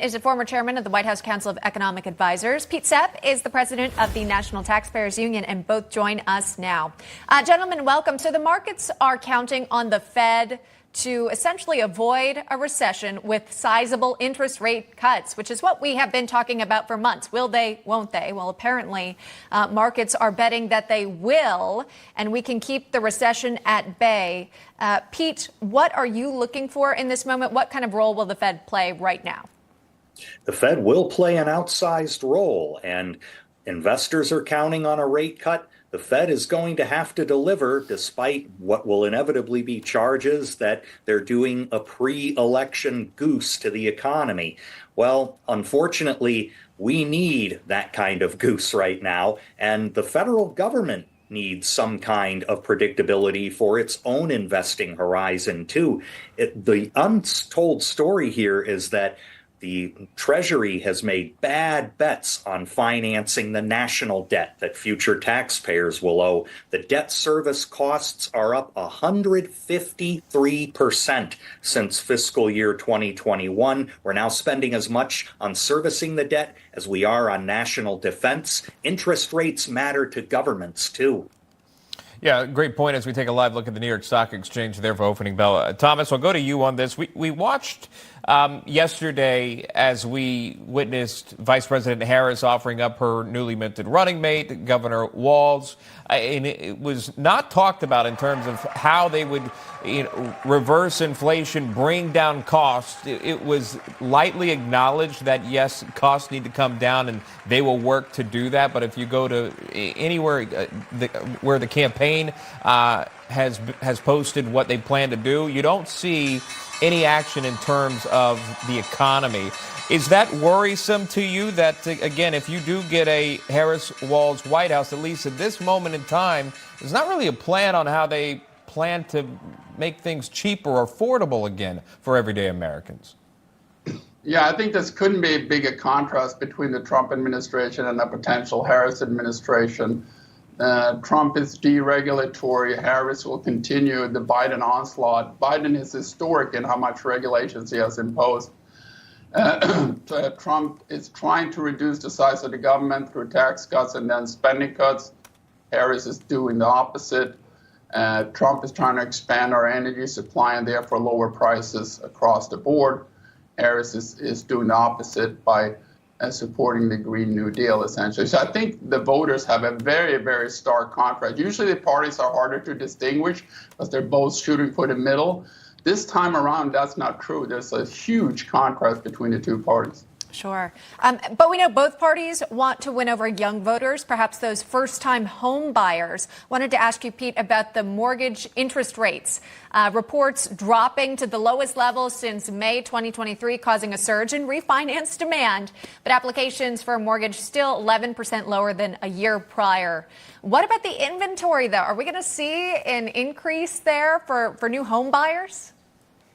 Is a former chairman of the White House Council of Economic Advisors. Pete Sepp is the president of the National Taxpayers Union, and both join us now. Gentlemen, welcome. So the markets are counting on the Fed to essentially avoid a recession with sizable interest rate cuts, which is what we have been talking about for months. Will they, won't they? Well, apparently markets are betting that they will, and we can keep the recession at bay. Pete, what are you looking for in this moment? What kind of role will the Fed play right now? The Fed will play an outsized role, and investors are counting on a rate cut. The Fed is going to have to deliver, despite what will inevitably be charges that they're doing a pre-election goose to the economy. Well, unfortunately, we need that kind of goose right now, and the federal government needs some kind of predictability for its own investing horizon, too. The untold story here is that the Treasury has made bad bets on financing the national debt that future taxpayers will owe. The debt service costs are up 153% since fiscal year 2021. We're now spending as much on servicing the debt as we are on national defense. Interest rates matter to governments, too. Yeah, great point as we take a live look at the New York Stock Exchange there for opening bell. Thomas, I'll go to you on this. We watched yesterday as we witnessed Vice President Harris offering up her newly minted running mate, Governor Walz. And it was not talked about in terms of how they would reverse inflation, bring down costs. It was lightly acknowledged that, yes, costs need to come down and they will work to do that. But if you go to anywhere where the campaign has posted what they plan to do, you don't see any action in terms of the economy. Is that worrisome to you that, again, if you do get a Harris-Walz White House, at least at this moment in time, there's not really a plan on how they plan to make things cheaper or affordable again for everyday Americans? Yeah, I think this couldn't be a bigger contrast between the Trump administration and a potential Harris administration. Trump is deregulatory. Harris will continue the Biden onslaught. Biden is historic in how much regulations he has imposed. Trump is trying to reduce the size of the government through tax cuts and then spending cuts. Harris is doing the opposite. Trump is trying to expand our energy supply and therefore lower prices across the board. Harris is doing the opposite by supporting the Green New Deal, essentially. So I think the voters have a very, very stark contrast. Usually the parties are harder to distinguish because they're both shooting for the middle. This time around, that's not true. There's a huge contrast between the two parties. Sure. But we know both parties want to win over young voters, perhaps those first-time home buyers. Wanted to ask you, Pete, about the mortgage interest rates. Reports dropping to the lowest level since May 2023, causing a surge in refinance demand. But applications for a mortgage still 11% lower than a year prior. What about the inventory, though? Are we going to see an increase there for new home buyers?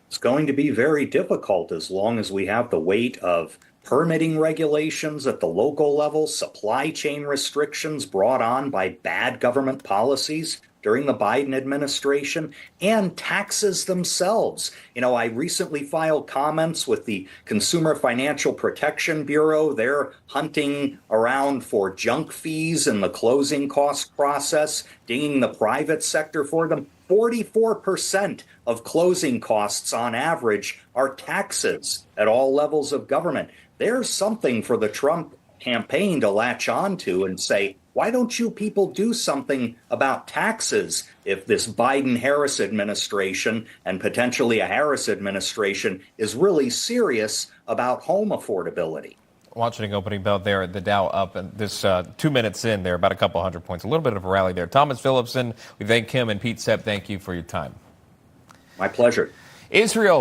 It's going to be very difficult as long as we have the weight of permitting regulations at the local level, supply chain restrictions brought on by bad government policies during the Biden administration, and taxes themselves. I recently filed comments with the Consumer Financial Protection Bureau. They're hunting around for junk fees in the closing cost process, dinging the private sector for them. 44% of closing costs on average are taxes at all levels of government. There's something for the Trump campaign to latch on to and say, why don't you people do something about taxes if this Biden-Harris administration and potentially a Harris administration is really serious about home affordability? Watching opening bell there at the Dow up, and this 2 minutes in there, about a couple hundred points. A little bit of a rally there. Thomas Phillipson, we thank him, and Pete Sepp, thank you for your time. My pleasure. Israel